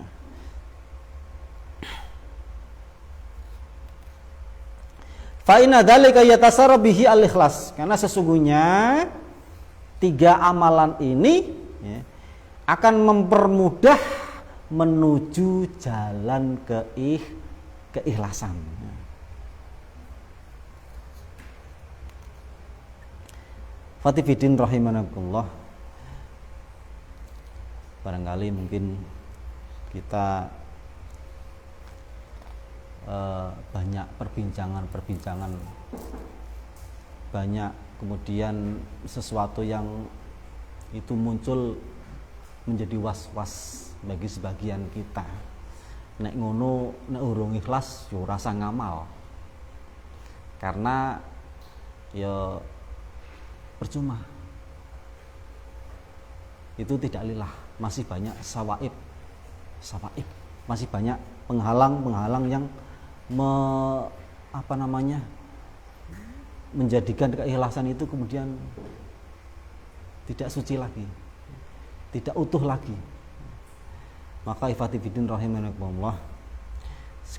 Fa inna dzalika yatasarraf bihi al-ikhlas, karena sesungguhnya tiga amalan ini, ya, akan mempermudah menuju jalan keikhlasan. Fatibidin rahimanakumullah. Barangkali mungkin kita banyak perbincangan, banyak kemudian sesuatu yang itu muncul menjadi was-was bagi sebagian kita. Nek ngono, nek urung ikhlas yo rasa ngamal. Karena ya percuma, itu tidak lillah, masih banyak sawaib, masih banyak penghalang yang menjadikan keikhlasan itu kemudian tidak suci lagi, tidak utuh lagi. Maka ifatibidin rahimakumullah,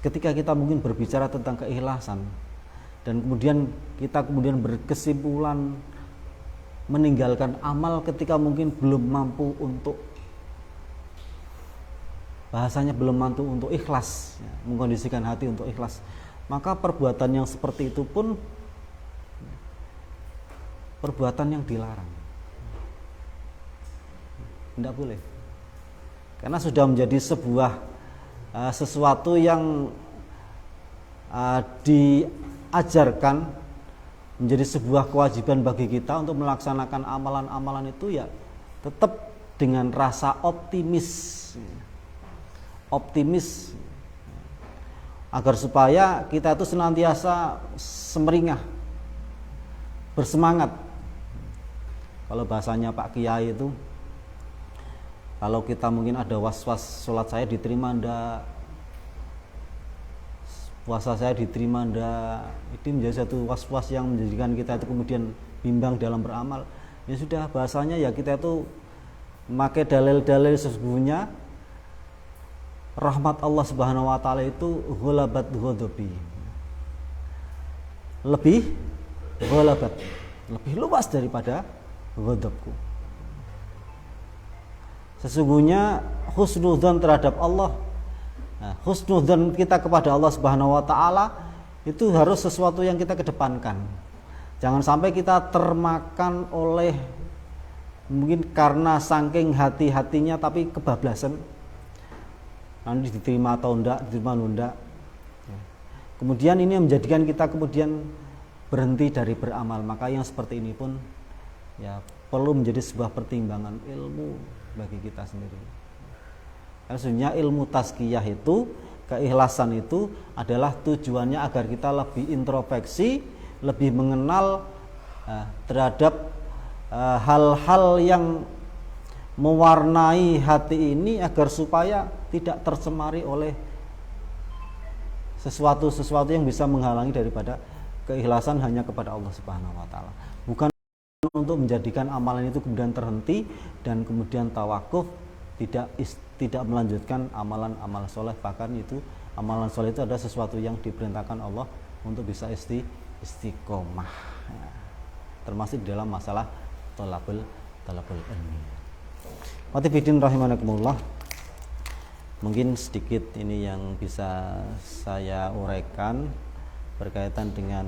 ketika kita mungkin berbicara tentang keikhlasan dan kemudian kita berkesimpulan meninggalkan amal ketika mungkin belum mampu untuk, bahasanya belum mampu untuk ikhlas, ya, mengkondisikan hati untuk ikhlas, maka perbuatan yang seperti itu pun perbuatan yang dilarang, tidak boleh, karena sudah menjadi sebuah sesuatu yang diajarkan, menjadi sebuah kewajiban bagi kita untuk melaksanakan amalan-amalan itu, ya tetap dengan rasa optimis agar supaya kita itu senantiasa semeringah, bersemangat. Kalau bahasanya Pak Kiai itu, kalau kita mungkin ada was-was, sholat saya diterima ndak, puasa saya diterima ndak, itu menjadi satu was-was yang menjadikan kita itu kemudian bimbang dalam beramal. Ya sudah, bahasanya ya kita itu memakai dalil-dalil sesungguhnya rahmat Allah Subhanahu wa taala itu ghalabat ghadabi. Lebih luas daripada ghadabku. Sesungguhnya husnudzon terhadap Allah, husnudzon kita kepada Allah Subhanahu wa taala itu harus sesuatu yang kita kedepankan. Jangan sampai kita termakan oleh mungkin karena saking hati-hatinya tapi kebablasan. Nanti diterima atau enggak, diterima atau enggak. Kemudian ini menjadikan kita kemudian berhenti dari beramal. Maka yang seperti ini pun ya perlu menjadi sebuah pertimbangan ilmu bagi kita sendiri. Maksudnya ilmu tazkiyah itu, keikhlasan itu adalah tujuannya agar kita lebih introspeksi, lebih mengenal terhadap hal-hal yang mewarnai hati ini agar supaya tidak tercemari oleh sesuatu yang bisa menghalangi daripada keikhlasan hanya kepada Allah Subhanahu wa taala. Bukan untuk menjadikan amalan itu kemudian terhenti dan kemudian tawakuf, tidak melanjutkan amalan-amal soleh. Bahkan itu amalan soleh itu ada sesuatu yang diperintahkan Allah untuk bisa istiqomah, termasuk dalam masalah talabul ilmi. Watifidin rahimanakumullah. Mungkin sedikit ini yang bisa saya uraikan berkaitan dengan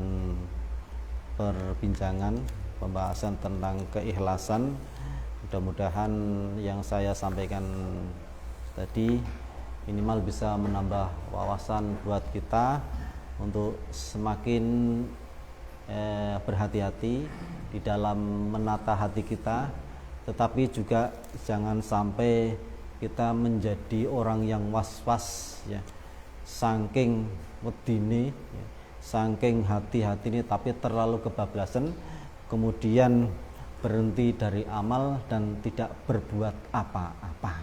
perbincangan pembahasan tentang keikhlasan. Mudah-mudahan yang saya sampaikan tadi minimal bisa menambah wawasan buat kita untuk semakin berhati-hati di dalam menata hati kita, tetapi juga jangan sampai kita menjadi orang yang was-was ya, saking wedine ya, saking hati-hati ini tapi terlalu kebablasan, kemudian berhenti dari amal dan tidak berbuat apa-apa.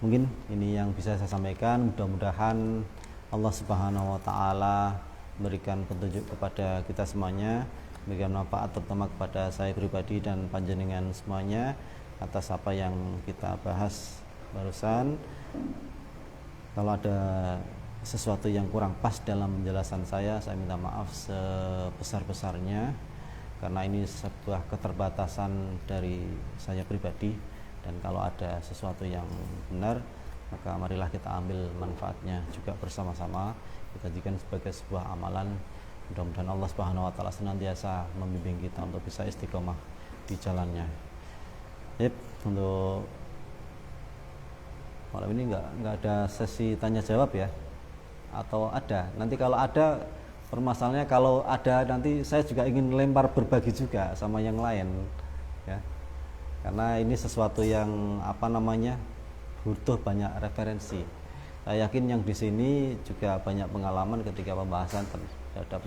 Mungkin ini yang bisa saya sampaikan. Mudah-mudahan Allah Subhanahu wa taala memberikan petunjuk kepada kita semuanya, memberikan manfaat terutama kepada saya pribadi dan panjenengan semuanya atas apa yang kita bahas barusan. Kalau ada sesuatu yang kurang pas dalam penjelasan saya minta maaf sebesar-besarnya, karena ini sebuah keterbatasan dari saya pribadi. Dan kalau ada sesuatu yang benar, maka marilah kita ambil manfaatnya juga bersama-sama, kita jadikan sebagai sebuah amalan. Mudah-mudahan Allah Subhanahu wa taala senantiasa membimbing kita untuk bisa istiqomah di jalannya. Yep, untuk malam ini enggak ada sesi tanya jawab ya, atau ada? Nanti kalau ada, permasalahannya kalau ada nanti saya juga ingin lempar berbagi juga sama yang lain ya, karena ini sesuatu yang butuh banyak referensi. Saya yakin yang di sini juga banyak pengalaman ketika pembahasan terhadap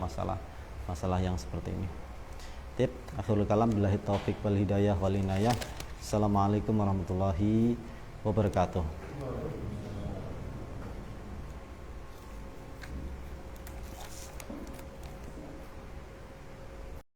masalah yang seperti ini. Tip akhirul kalam, billahi taufik wal hidayah wal inayah. Assalamualaikum warahmatullahi wabarakatuh.